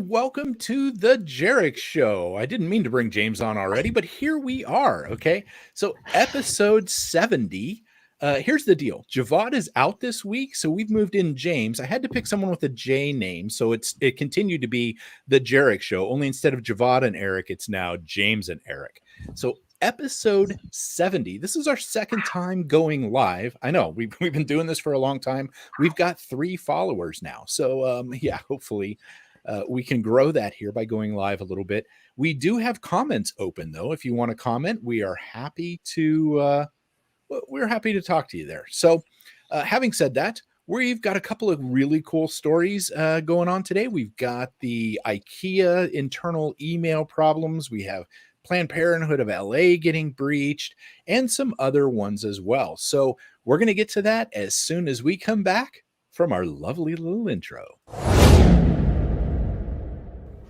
and welcome to the Jerich Show. I didn't mean to bring James on already, but here we are. Okay, so episode 70. Here's the deal. Javad is out this week, so we've moved in James. I had to pick someone with a J name, so it continued to be the Jerich Show. Only instead of Javad and Eric, it's now James and Eric. So episode 70. This is our second time going live. I know we've been doing this for a long time. We've got 3 followers now, so yeah, hopefully. We can grow that here by going live a little bit. We do have comments open though. If you want to comment, we are happy to talk to you there. So having said that, we've got a couple of really cool stories going on today. We've got the Ikea internal email problems. We have Planned Parenthood of LA getting breached and some other ones as well. So we're going to get to that as soon as we come back from our lovely little intro.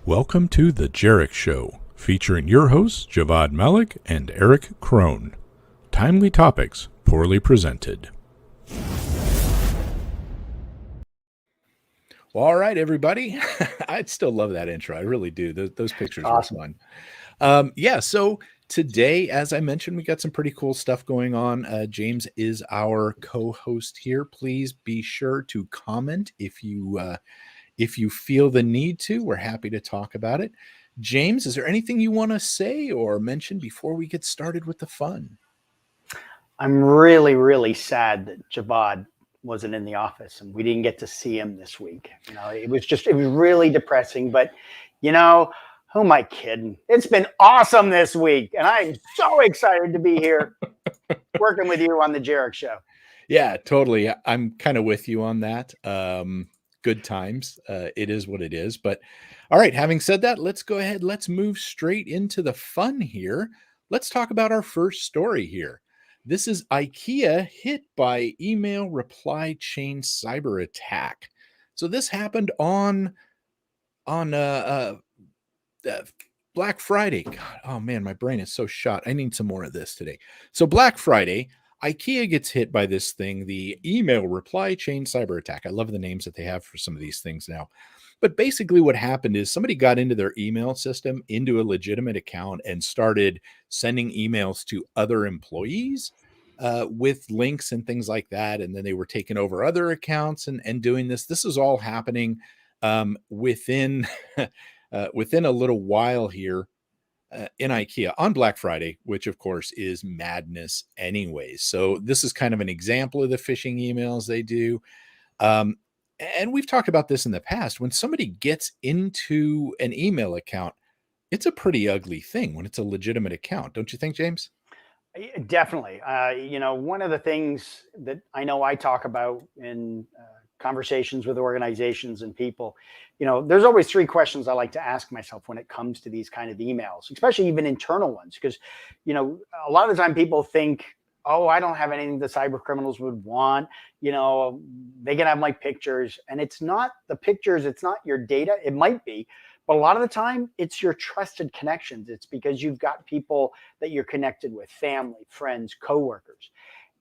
Welcome to The Jerich Show, featuring your hosts, Javad Malik and Eric Crone. Timely topics, poorly presented. Well, all right, everybody. I'd still love that intro. I really do. Those pictures Awesome. were fun. So today, as I mentioned, we got some pretty cool stuff going on. James is our co-host here. Please be sure to comment if you feel the need to. We're happy to talk about it. James, is there anything you want to say or mention before we get started with the fun? I'm really, really sad that Javad wasn't in the office and we didn't get to see him this week. It was really depressing, but who am I kidding? It's been awesome this week. And I'm so excited to be here working with you on the Jerich Show. Yeah, totally. I'm kind of with you on that. Good times. It is what it is. But all right, having said that, let's go ahead. Let's move straight into the fun here. Let's talk about our first story here. This is Ikea hit by email reply chain cyber attack. So this happened on Black Friday. God, oh man, my brain is so shot. I need some more of this today. So Black Friday, Ikea gets hit by this thing, the email reply chain cyber attack. I love the names that they have for some of these things now. But basically what happened is somebody got into their email system, into a legitimate account, and started sending emails to other employees with links and things like that. And then they were taking over other accounts and doing this. This is all happening within within a little while here. In Ikea on Black Friday, which of course is madness anyways. So this is kind of an example of the phishing emails they do. And we've talked about this in the past. When somebody gets into an email account, it's a pretty ugly thing when it's a legitimate account. Don't you think, James? Definitely. One of the things that I know I talk about in conversations with organizations and people, there's always 3 questions I like to ask myself when it comes to these kind of emails, especially even internal ones, because, a lot of the time people think, oh, I don't have anything the cyber criminals would want. They can have my pictures, and it's not the pictures. It's not your data. It might be, but a lot of the time it's your trusted connections. It's because you've got people that you're connected with, family, friends, coworkers.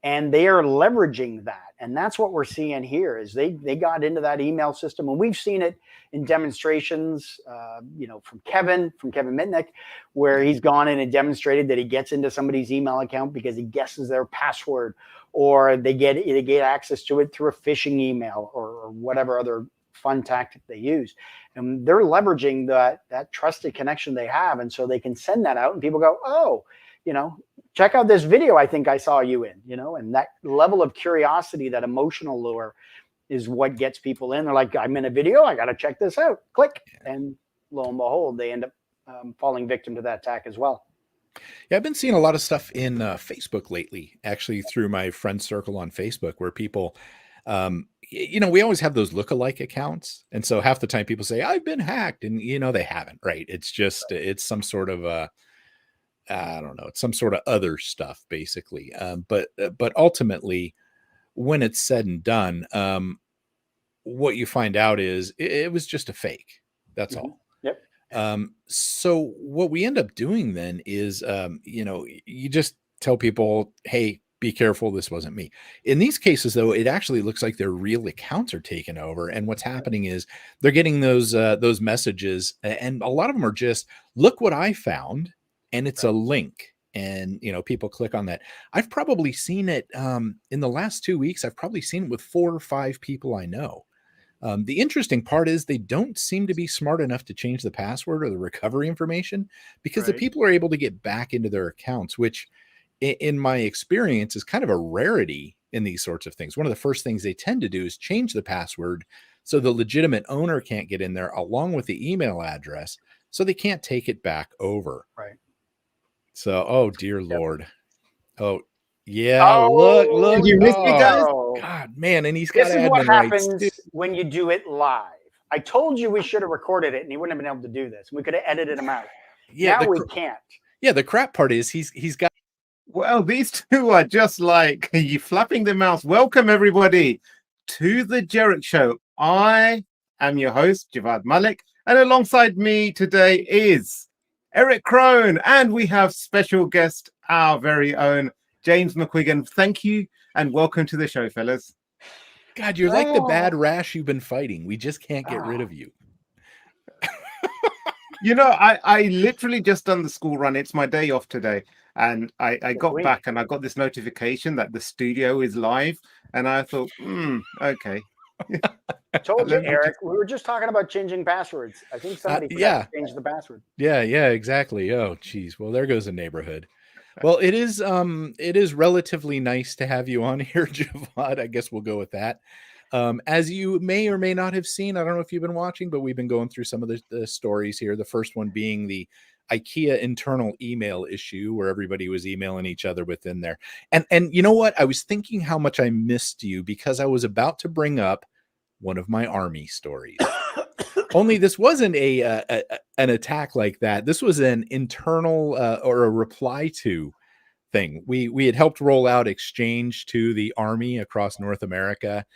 And they are leveraging that. And that's what we're seeing here is they got into that email system. And we've seen it in demonstrations, from Kevin Mitnick, where he's gone in and demonstrated that he gets into somebody's email account because he guesses their password, or they get access to it through a phishing email or whatever other fun tactic they use. And they're leveraging that trusted connection they have. And so they can send that out and people go, oh, check out this video I think I saw you in, and that level of curiosity, that emotional lure is what gets people in. They're like, I'm in a video, I got to check this out. Click. And lo and behold, they end up falling victim to that attack as well. Yeah, I've been seeing a lot of stuff in Facebook lately, actually through my friend circle on Facebook, where people, we always have those lookalike accounts. And so half the time people say, I've been hacked. And, they haven't, right? It's just, it's some sort of I don't know. It's some sort of other stuff, basically. But ultimately, when it's said and done, what you find out is it was just a fake. That's all. Yep. So what we end up doing then is, you just tell people, hey, be careful, this wasn't me. In these cases, though, it actually looks like their real accounts are taken over. And what's happening is they're getting those messages, and a lot of them are just, look what I found, and it's a link. And people click on that. I've probably seen it in the last 2 weeks. I've probably seen it with 4 or 5 people I know. The interesting part is they don't seem to be smart enough to change the password or the recovery information, because the people are able to get back into their accounts, which in my experience is kind of a rarity in these sorts of things. One of the first things they tend to do is change the password so the legitimate owner can't get in there, along with the email address, so they can't take it back over. Right. So, oh dear Lord. Oh, yeah. Look. Did you miss me, guys? God, man. And he's got This is admin what rights, happens when you do it live. I told you we should have recorded it, and he wouldn't have been able to do this. We could have edited him out. Yeah, now we can't. Yeah, the crap part is he's got. Well, these two are just like you flapping their mouths. Welcome, everybody, to the Jerich Show. I am your host, Javad Malik, and alongside me today is Eric Crone, and we have special guest, our very own James McQuiggan. Thank you, and welcome to the show, fellas. God, you're like the bad rash you've been fighting. We just can't get rid of you. I literally just done the school run. It's my day off today. And I got back and I got this notification that the studio is live. And I thought, okay. I told you, Eric, we were just talking about changing passwords. I think somebody forgot to change the password. Yeah, exactly. Oh, geez. Well, there goes the neighborhood. Well, it is relatively nice to have you on here, Javad. I guess we'll go with that. As you may or may not have seen, I don't know if you've been watching, but we've been going through some of the stories here. The first one being the Ikea internal email issue, where everybody was emailing each other within there. And you know what? I was thinking how much I missed you, because I was about to bring up one of my army stories. Only this wasn't an attack like that. This was an internal or a reply to thing. We had helped roll out Exchange to the Army across North America.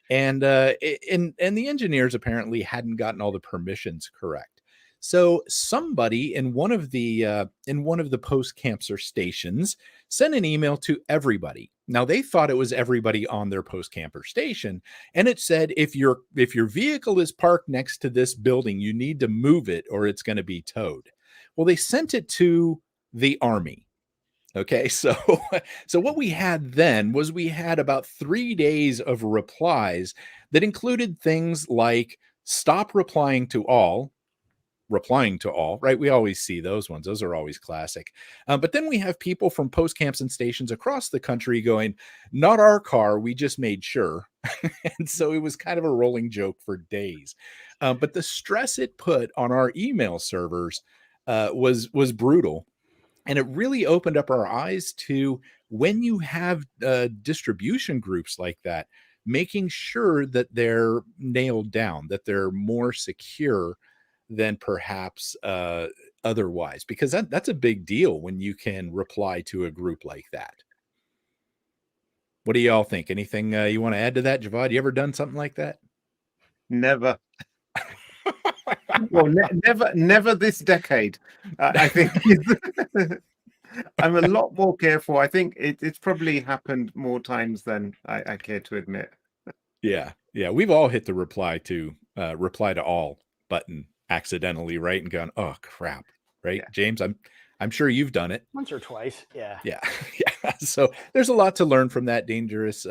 And the engineers apparently hadn't gotten all the permissions correct. So somebody in one of the post camper stations sent an email to everybody. Now they thought it was everybody on their post camper station, and it said, if your vehicle is parked next to this building, you need to move it or it's going to be towed. Well, they sent it to the Army. Okay, so what we had then was we had about 3 days of replies that included things like stop replying to all, right? We always see those ones. Those are always classic. But then we have people from post camps and stations across the country going, not our car, we just made sure. And so it was kind of a rolling joke for days. But the stress it put on our email servers was brutal. And it really opened up our eyes to, when you have distribution groups like that, making sure that they're nailed down, that they're more secure than perhaps otherwise, because that's a big deal when you can reply to a group like that. What do y'all think? Anything you want to add to that, Javad? You ever done something like that? Never. Well, never this decade. I think I'm a lot more careful. I think it's probably happened more times than I care to admit. Yeah. We've all hit the reply to all button accidentally, right? And gone, oh crap, right? Yeah. James, I'm sure you've done it once or twice. Yeah. So there's a lot to learn from that. Dangerous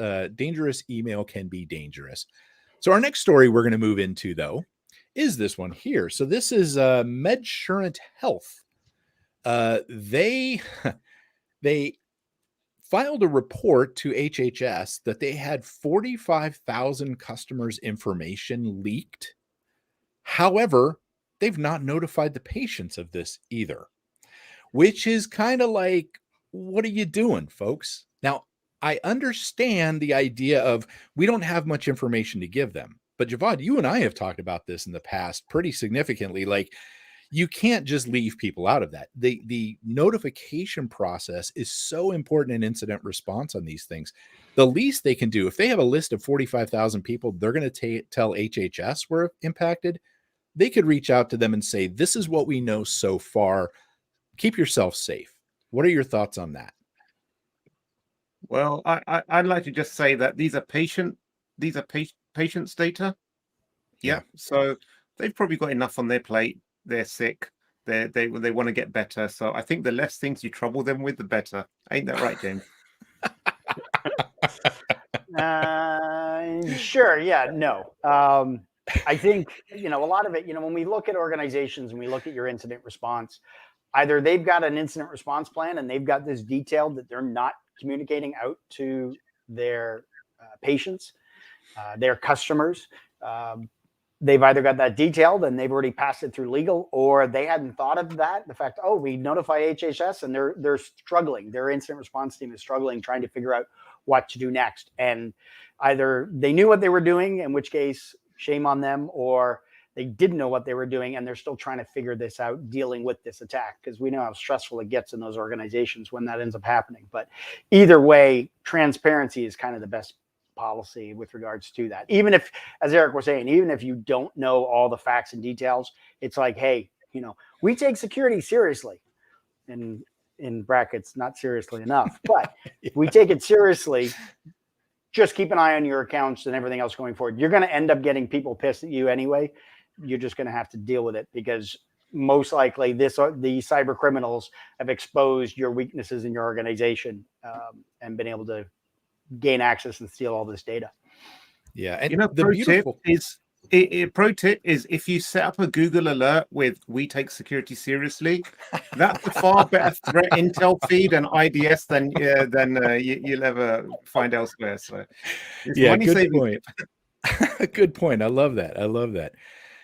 email can be dangerous. So our next story we're going to move into, though, is this one here. So this is Medsurant Health. They filed a report to HHS that they had 45,000 customers' information leaked. However, they've not notified the patients of this either, which is kind of like, what are you doing, folks? Now, I understand the idea of we don't have much information to give them. But Javad, you and I have talked about this in the past pretty significantly. Like, you can't just leave people out of that. The notification process is so important in incident response on these things. The least they can do, if they have a list of 45,000 people, they're going to tell HHS were impacted. They could reach out to them and say, this is what we know so far. Keep yourself safe. What are your thoughts on that? Well, I'd like to just say that these are patients' data. Yeah. So they've probably got enough on their plate. They're sick. They want to get better. So I think the less things you trouble them with, the better. Ain't that right, James? Sure. Yeah. No. I think, a lot of it, when we look at organizations and we look at your incident response, either they've got an incident response plan and they've got this detailed that they're not communicating out to their patients, their customers. They've either got that detailed and they've already passed it through legal, or they hadn't thought of that. The fact, we notify HHS and they're struggling. Their incident response team is struggling, trying to figure out what to do next. And either they knew what they were doing, in which case, shame on them, or they didn't know what they were doing and they're still trying to figure this out, dealing with this attack, because we know how stressful it gets in those organizations when that ends up happening. But either way, transparency is kind of the best policy with regards to that. Even if, as Eric was saying, even if you don't know all the facts and details, it's like, hey, we take security seriously, and in brackets, not seriously enough, but if we take it seriously, just keep an eye on your accounts and everything else going forward. You're going to end up getting people pissed at you anyway. You're just going to have to deal with it, because most likely the cyber criminals have exposed your weaknesses in your organization and been able to gain access and steal all this data. Yeah. And pro tip is if you set up a Google alert with "We take security seriously," that's a far better threat intel feed and IDS than you'll ever find elsewhere. So good point. Good point. I love that.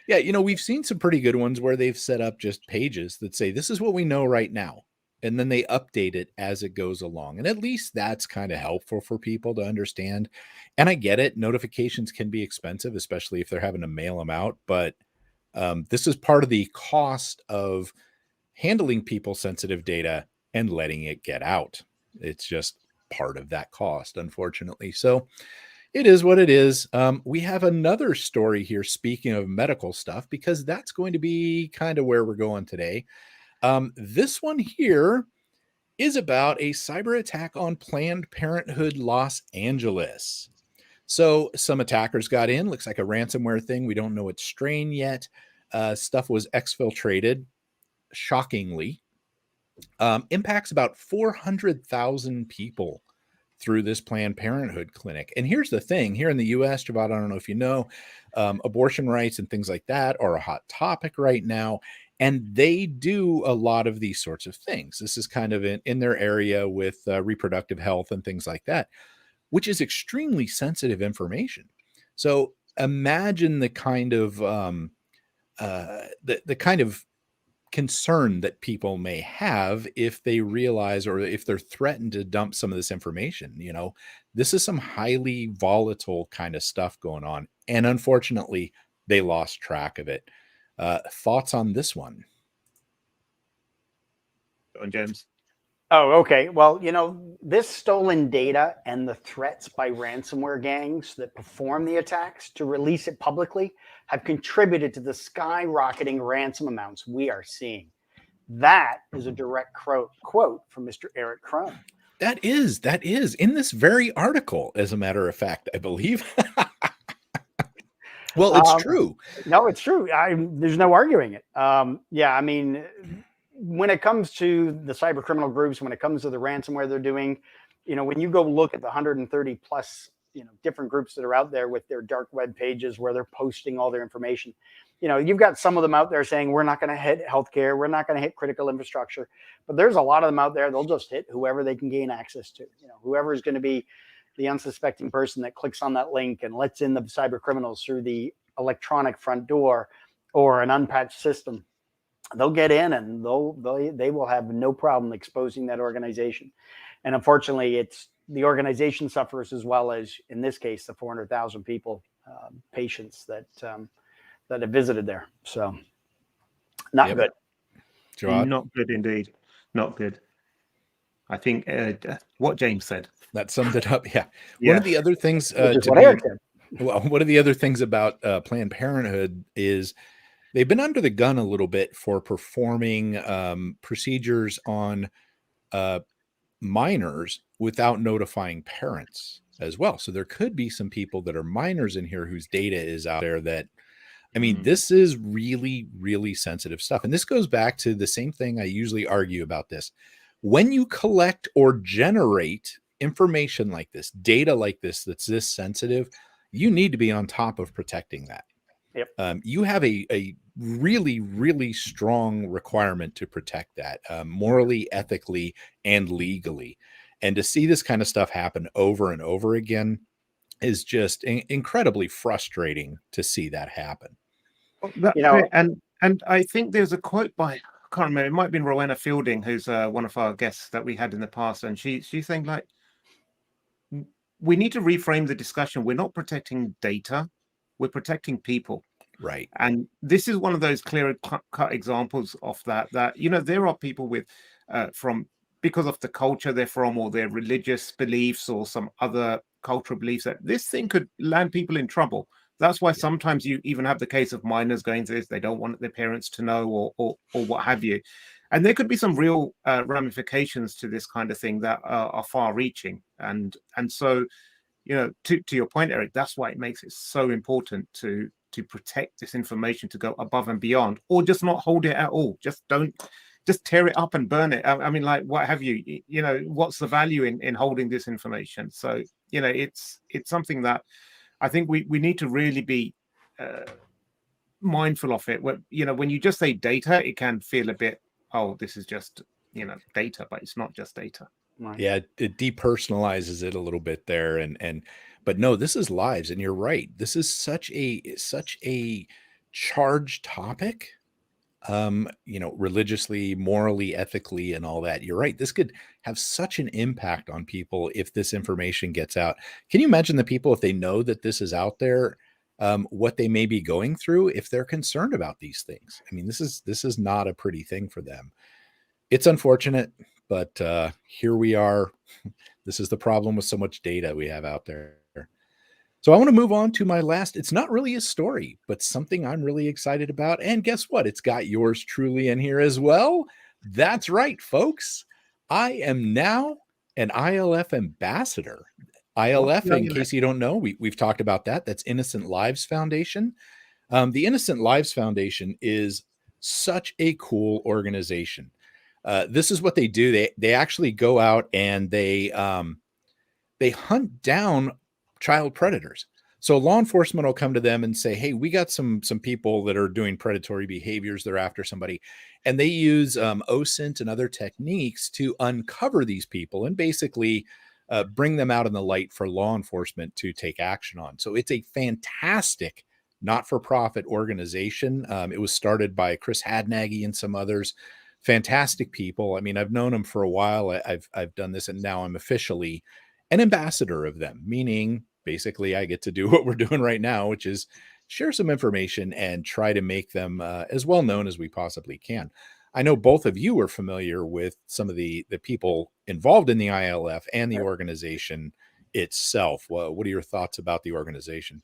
Yeah, we've seen some pretty good ones where they've set up just pages that say, this is what we know right now. And then they update it as it goes along. And at least that's kind of helpful for people to understand. And I get it. Notifications can be expensive, especially if they're having to mail them out. But this is part of the cost of handling people-sensitive data and letting it get out. It's just part of that cost, unfortunately. So it is what it is. We have another story here, speaking of medical stuff, because that's going to be kind of where we're going today. This one here is about a cyber attack on Planned Parenthood Los Angeles. So some attackers got in, looks like a ransomware thing. We don't know its strain yet. Stuff was exfiltrated, shockingly. Impacts about 400,000 people through this Planned Parenthood clinic. And here's the thing, here in the US, Javad, I don't know if you know, abortion rights and things like that are a hot topic right now. And they do a lot of these sorts of things. This is kind of in their area with reproductive health and things like that, which is extremely sensitive information. So imagine the kind of the kind of concern that people may have if they realize, or if they're threatened to dump some of this information. This is some highly volatile kind of stuff going on. And unfortunately, they lost track of it. Thoughts on this one? On James. Oh, okay. Well, this stolen data and the threats by ransomware gangs that perform the attacks to release it publicly have contributed to the skyrocketing ransom amounts we are seeing. That is a direct quote from Mr. Eric Krohn. That is in this very article, as a matter of fact, I believe. Well, it's true. No, it's true. There's no arguing it. Yeah, I mean, when it comes to the cyber criminal groups, when it comes to the ransomware they're doing, when you go look at the 130 plus, different groups that are out there with their dark web pages where they're posting all their information, you've got some of them out there saying, we're not going to hit healthcare, we're not going to hit critical infrastructure, but there's a lot of them out there. They'll just hit whoever they can gain access to, whoever is going to be the unsuspecting person that clicks on that link and lets in the cyber criminals through the electronic front door or an unpatched system. They'll get in and they will have no problem exposing that organization. And unfortunately, it's the organization suffers, as well as, in this case, the 400,000 people, patients that have visited there. So not good. Not good indeed. Not good. I think what James said. That summed it up. Yeah. One of the other things one of the other things about Planned Parenthood is they've been under the gun a little bit for performing procedures on minors without notifying parents as well. So there could be some people that are minors in here whose data is out there that, I mean, this is really, really sensitive stuff. And this goes back to the same thing I usually argue about this. When you collect or generate information like this, data like this, that's this sensitive, you need to be on top of protecting that. Yep. You have a really, really strong requirement to protect that morally, ethically, and legally. And to see this kind of stuff happen over and over again is just incredibly frustrating to see that happen. That's it. And I think there's a quote by, I can't remember, it might have been Rowena Fielding, who's one of our guests that we had in the past, and she's saying, like, we need to reframe the discussion. We're not protecting data, we're protecting people. Right. And this is one of those clear cut examples of that, there are people with from, because of the culture they're from or their religious beliefs or some other cultural beliefs, that this thing could land people in trouble. That's why sometimes you even have the case of minors going to this, they don't want their parents to know or what have you. And there could be some real ramifications to this kind of thing that are far reaching. And so, to your point, Eric, that's why it makes it so important to protect this information, to go above and beyond, or just not hold it at all. Just tear it up and burn it. I mean, like, what have you, what's the value in holding this information? So, it's something that I think we need to really be mindful of it. When you just say data, it can feel a bit, oh, this is just, data, but it's not just data. Right. Yeah, it depersonalizes it a little bit there, but no, this is lives, and you're right. This is such a charged topic, religiously, morally, ethically, and all that. You're right. This could have such an impact on people if this information gets out. Can you imagine the people, if they know that this is out there, what they may be going through if they're concerned about these things? I mean, this is not a pretty thing for them. It's unfortunate, but here we are. This is the problem with so much data we have out there. So I want to move on to my last. It's not really a story, but something I'm really excited about. And guess what? It's got yours truly in here as well. That's right, folks. I am now an ILF ambassador. ILF, in case you don't know, we've talked about that. That's Innocent Lives Foundation. The Innocent Lives Foundation is such a cool organization. This is what they do. They actually go out and they hunt down child predators. So law enforcement will come to them and say, hey, we got some people that are doing predatory behaviors. They're after somebody. And they use OSINT and other techniques to uncover these people and basically bring them out in the light for law enforcement to take action on. So it's a fantastic not-for-profit organization. It was started by Chris Hadnagy and some others. Fantastic people. I mean, I've known them for a while. I've done this, and now I'm officially an ambassador of them, meaning basically I get to do what we're doing right now, which is share some information and try to make them as well known as we possibly can. I know both of you are familiar with some of the people involved in the ILF and the organization itself. Well, what are your thoughts about the organization?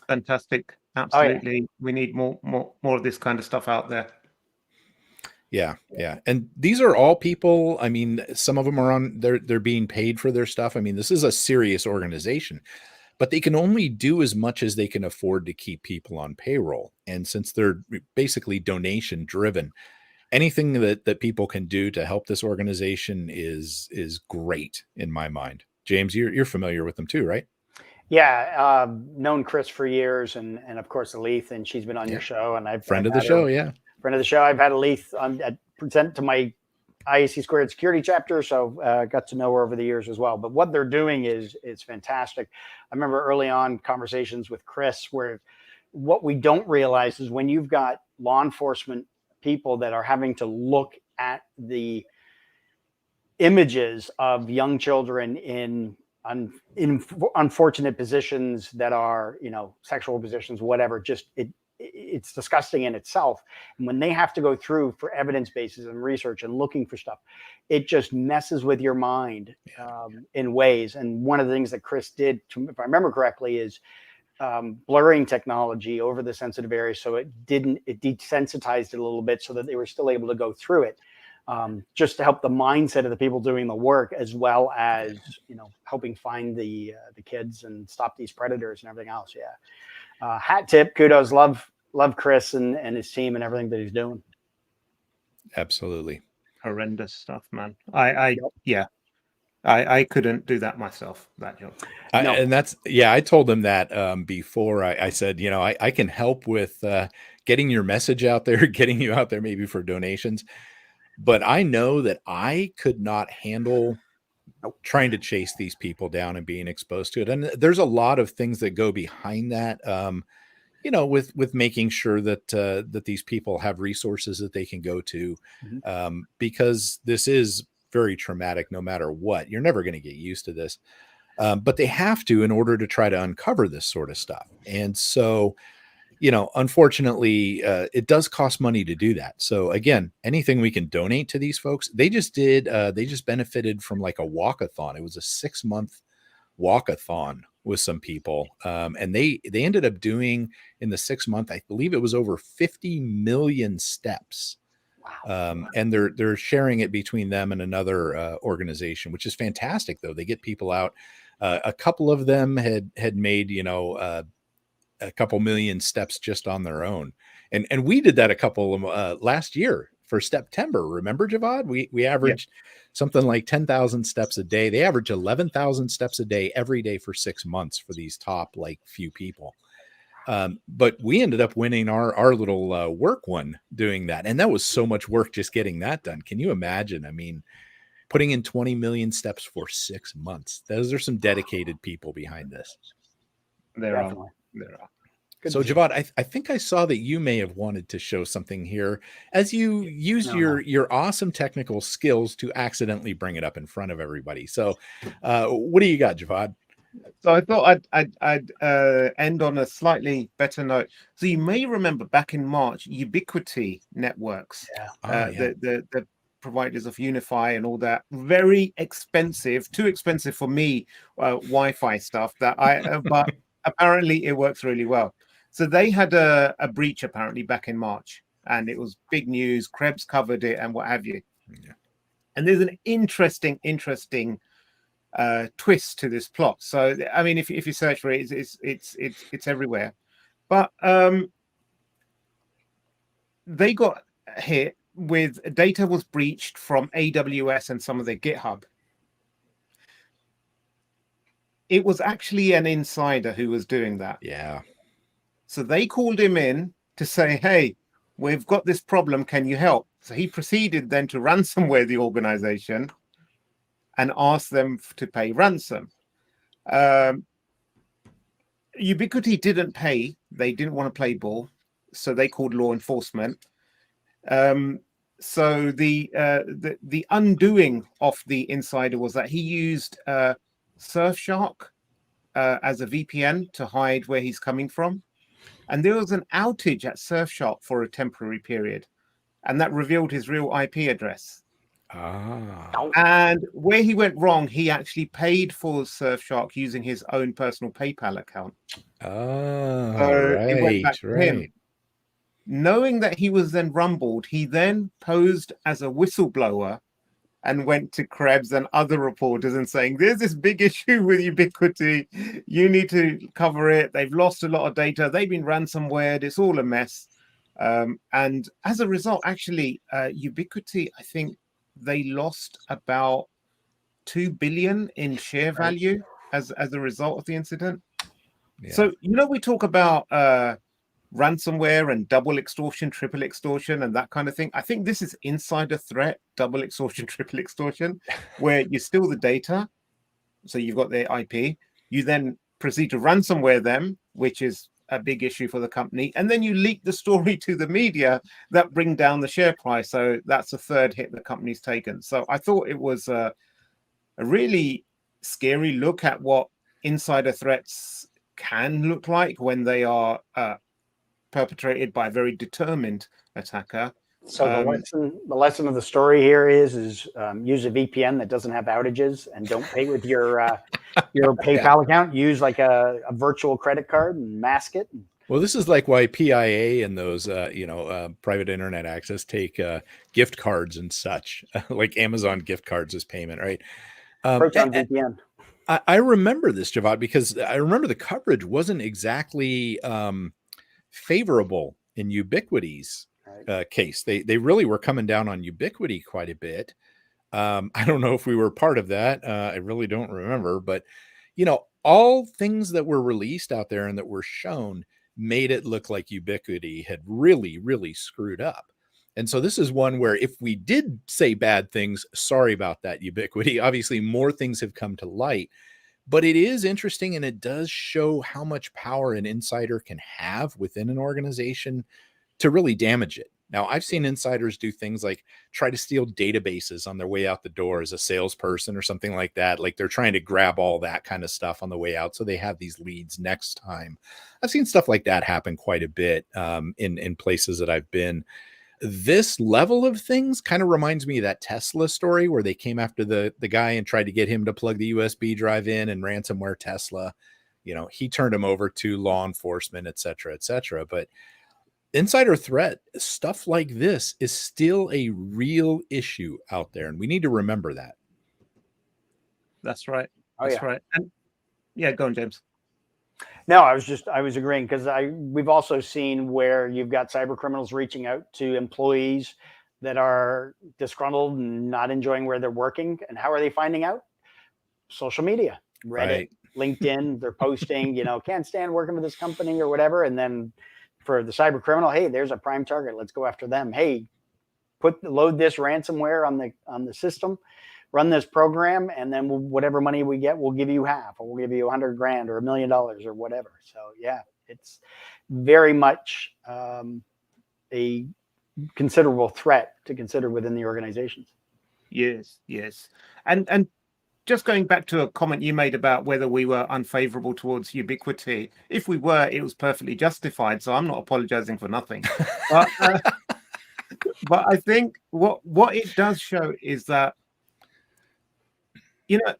Fantastic. Absolutely. Oh, yeah. We need more of this kind of stuff out there. Yeah. And these are all people. I mean, some of them are they're being paid for their stuff. I mean, this is a serious organization, but they can only do as much as they can afford to keep people on payroll. And since they're basically donation driven, anything that people can do to help this organization is great in my mind. James, you're familiar with them too, right? Yeah. Known Chris for years and of course, Aleth, and she's been on your show, and I've friend of the show. Friend of the show. I've had Aleth present to my IAC Squared security chapter, so got to know her over the years as well. But what they're doing is fantastic. I remember early on conversations with Chris where what we don't realize is when you've got law enforcement people that are having to look at the images of young children in unfortunate positions that are, sexual positions, whatever, it's disgusting in itself. And when they have to go through for evidence bases and research and looking for stuff, it just messes with your mind in ways. And one of the things that Chris did, if I remember correctly, is blurring technology over the sensitive areas. So it desensitized it a little bit so that they were still able to go through it. just to help the mindset of the people doing the work, as well as, helping find the kids and stop these predators and everything else. Yeah. Hat tip, kudos, love Chris and his team and everything that he's doing. Absolutely. Horrendous stuff, man. I couldn't do that myself, that job. No. And I told him that before. I said, I can help with getting your message out there, getting you out there maybe for donations. But I know that I could not handle trying to chase these people down and being exposed to it. And there's a lot of things that go behind that, with making sure that these people have resources that they can go to, because this is very traumatic no matter what. You're never going to get used to this. But they have to in order to try to uncover this sort of stuff. And so, unfortunately, it does cost money to do that. So again, anything we can donate to these folks. They just benefited from like a walkathon. It was a 6-month walkathon with some people. And they ended up doing in the 6 month, I believe it was over 50 million steps. Wow. And they're sharing it between them and another organization, which is fantastic though. They get people out. A couple of them had made, a couple million steps just on their own. And we did that a couple of last year for September. Remember, Javad? We averaged something like 10,000 steps a day. They average 11,000 steps a day every day for 6 months for these top few people. But we ended up winning our little work one doing that. And that was so much work just getting that done. Can you imagine? I mean, putting in 20 million steps for 6 months. Those are some dedicated people behind this. There are. So Javad, I think I saw that you may have wanted to show something here as you used your awesome technical skills to accidentally bring it up in front of everybody. So what do you got, Javad? So I thought I'd end on a slightly better note. So you may remember back in March, Ubiquiti networks, the providers of Unify and all that, very expensive, too expensive for me, Wi-Fi stuff but apparently it works really well. So they had a breach apparently back in March, and it was big news. Krebs covered it and what have you. Yeah. And there's an interesting twist to this plot. So I mean, if you search for it, it's everywhere. But they got hit with data was breached from AWS and some of their GitHub. It was actually an insider who was doing that. Yeah. So they called him in to say, hey, we've got this problem. Can you help? So he proceeded then to ransomware the organization and asked them to pay ransom. Ubiquiti didn't pay. They didn't want to play ball. So they called law enforcement. So the undoing of the insider was that he used Surfshark as a VPN to hide where he's coming from. And there was an outage at Surfshark for a temporary period, and that revealed his real IP address. And where he went wrong, he actually paid for Surfshark using his own personal PayPal account. It went back to him. Knowing that he was then rumbled, he then posed as a whistleblower and went to Krebs and other reporters and saying, there's this big issue with Ubiquiti. You need to cover it. They've lost a lot of data. They've been ransomwared. It's all a mess. And as a result, actually, Ubiquiti, I think they lost about 2 billion in share value as a result of the incident. Yeah. So, we talk about ransomware and double extortion, triple extortion, and that kind of thing. I think this is insider threat, double extortion, triple extortion, where you steal the data. So you've got their IP. You then proceed to ransomware them, which is a big issue for the company. And then you leak the story to the media that bring down the share price. So that's a third hit the company's taken. So I thought it was a really scary look at what insider threats can look like when they are perpetrated by a very determined attacker. So the lesson of the story here is use a VPN that doesn't have outages, and don't pay with your PayPal account. Use like a virtual credit card and mask it. Well, this is like why PIA and those, private internet access take gift cards and such, like Amazon gift cards as payment, right? Proton VPN. I remember this, Javad, because I remember the coverage wasn't exactly favorable in Ubiquiti's case. They really were coming down on Ubiquiti quite a bit. I don't know if we were part of that. I really don't remember, but all things that were released out there and that were shown made it look like Ubiquiti had really, really screwed up. And so this is one where if we did say bad things, sorry about that, Ubiquiti. Obviously, more things have come to light, but it is interesting and it does show how much power an insider can have within an organization to really damage it. Now, I've seen insiders do things like try to steal databases on their way out the door as a salesperson or something like that. Like they're trying to grab all that kind of stuff on the way out so they have these leads next time. I've seen stuff like that happen quite a bit in places that I've been. This level of things kind of reminds me of that Tesla story where they came after the guy and tried to get him to plug the USB drive in and ransomware Tesla. He turned him over to law enforcement, et cetera, et cetera. But insider threat, stuff like this is still a real issue out there. And we need to remember that. That's right. Oh, That's right. And yeah, go on, James. No, I was agreeing because we've also seen where you've got cyber criminals reaching out to employees that are disgruntled and not enjoying where they're working. And how are they finding out? Social media, Reddit, LinkedIn, they're posting, can't stand working for this company or whatever. And then for the cyber criminal, hey, there's a prime target. Let's go after them. Hey, load this ransomware on the system, run this program, and then whatever money we get, we'll give you half, or we'll give you $100,000 or $1 million or whatever. So yeah, it's very much a considerable threat to consider within the organizations. Yes. And just going back to a comment you made about whether we were unfavorable towards Ubiquiti, if we were, it was perfectly justified. So I'm not apologizing for nothing. But I think what it does show is that,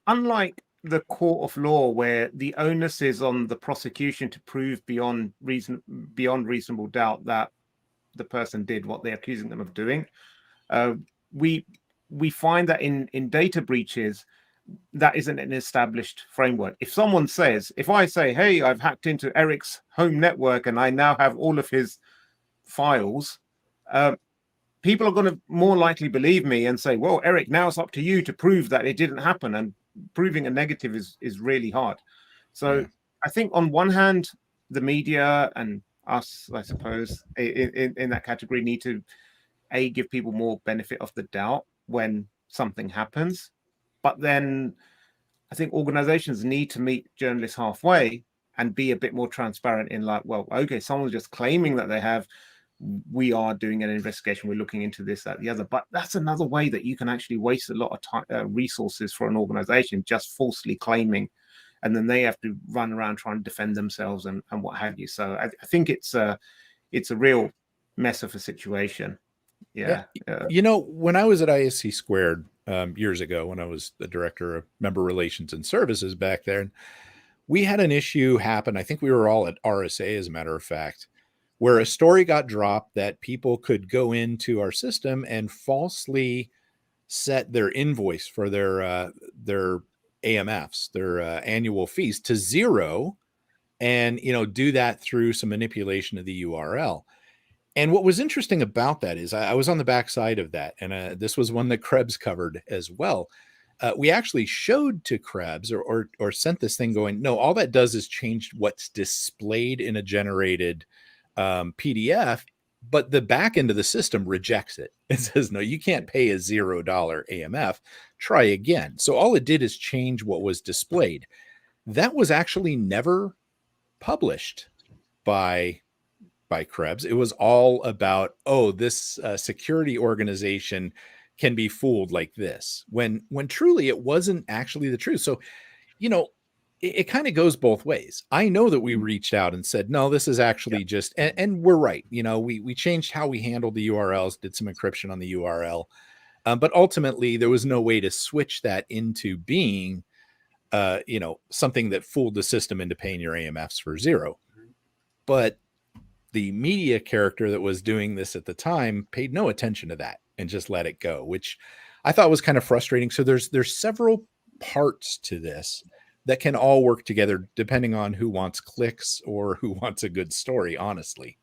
unlike the court of law, where the onus is on the prosecution to prove beyond reasonable doubt that the person did what they're accusing them of doing, we find that in data breaches, that isn't an established framework. If I say, hey, I've hacked into Eric's home network and I now have all of his files, people are going to more likely believe me and say, well, Eric, now it's up to you to prove that it didn't happen. And proving a negative is really hard. So I think on one hand, the media and us, I suppose, in that category need to, give people more benefit of the doubt when something happens. But then I think organizations need to meet journalists halfway and be a bit more transparent in like, well, okay, someone's just claiming that they have, we are doing an investigation, we're looking into this, that, the other. But that's another way that you can actually waste a lot of time, resources for an organization just falsely claiming, and then they have to run around trying to defend themselves and what have you. So I think it's a real mess of a situation. Yeah. When I was at ISC Squared years ago, when I was the director of member relations and services back there, we had an issue happen. I think we were all at RSA, as a matter of fact, where a story got dropped that people could go into our system and falsely set their invoice for their AMFs, their annual fees, to zero, and do that through some manipulation of the URL. And what was interesting about that is I was on the backside of that, and this was one that Krebs covered as well. We actually showed to Krebs or sent this thing going, no, all that does is change what's displayed in a generated PDF, but the back end of the system rejects it. It says, no, you can't pay a $0 AMF. Try again. So all it did is change what was displayed. That was actually never published by Krebs. It was all about, this security organization can be fooled like this, when truly it wasn't actually the truth. So, it kind of goes both ways. I know that we reached out and said, no, this is actually just, and we're right. We changed how we handled the URLs, did some encryption on the URL. But ultimately there was no way to switch that into being, something that fooled the system into paying your AMFs for zero. But the media character that was doing this at the time paid no attention to that and just let it go, which I thought was kind of frustrating. So there's several parts to this that can all work together depending on who wants clicks or who wants a good story, honestly.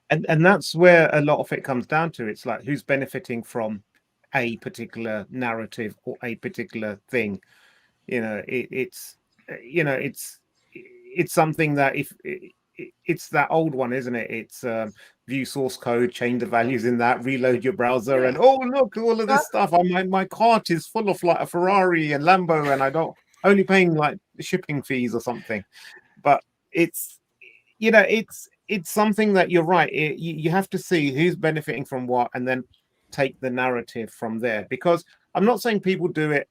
And that's where a lot of it comes down to. It's like, who's benefiting from a particular narrative or a particular thing. It's something that it's that old one, isn't it? It's view source code, change the values in that, reload your browser, and oh look, all of this stuff. My cart is full of like a Ferrari and Lambo, and I don't only paying like shipping fees or something. But it's something that you're right. You have to see who's benefiting from what, and then take the narrative from there. Because I'm not saying people do it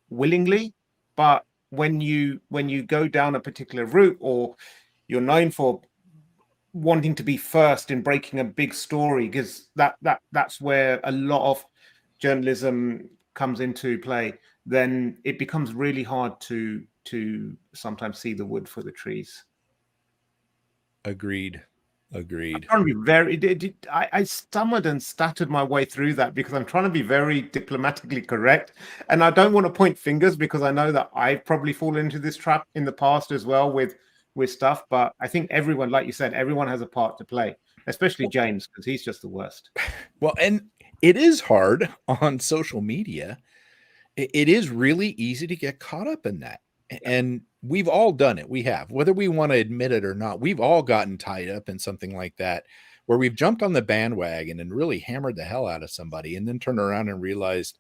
willingly, but when you go down a particular route, or you're known for wanting to be first in breaking a big story, because that's where a lot of journalism comes into play, then it becomes really hard to sometimes see the wood for the trees. Agreed. I'm trying to be I stammered and stuttered my way through that because I'm trying to be very diplomatically correct, and I don't want to point fingers because I know that I've probably fallen into this trap in the past as well with stuff. But I think everyone, like you said, everyone has a part to play, especially James, because he's just the worst. Well, and it is hard on social media. It is really easy to get caught up in that. And we've all done it. We have, whether we want to admit it or not, we've all gotten tied up in something like that, where we've jumped on the bandwagon and really hammered the hell out of somebody and then turned around and realized,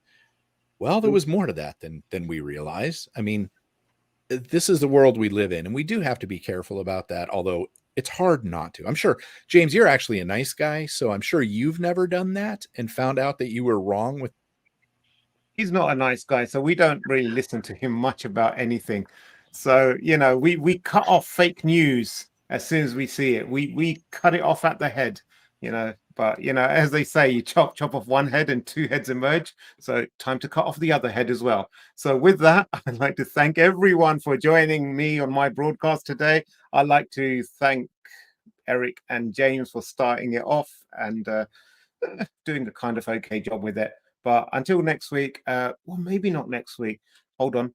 well, there was more to that than we realized. I mean, this is the world we live in, and we do have to be careful about that, although it's hard not to. I'm sure, James, you're actually a nice guy, so I'm sure you've never done that and found out that you were wrong with. He's not a nice guy, so we don't really listen to him much about anything. So, we cut off fake news as soon as we see it. We cut it off at the head, But, as they say, you chop off one head and two heads emerge. So time to cut off the other head as well. So with that, I'd like to thank everyone for joining me on my broadcast today. I'd like to thank Eric and James for starting it off and doing a kind of okay job with it. But until next week, well, maybe not next week. Hold on.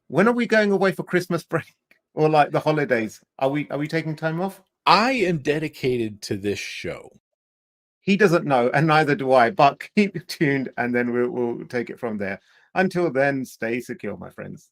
When are we going away for Christmas break or like the holidays? Are we taking time off? I am dedicated to this show. He doesn't know, and neither do I. But keep tuned, and then we'll take it from there. Until then, stay secure, my friends.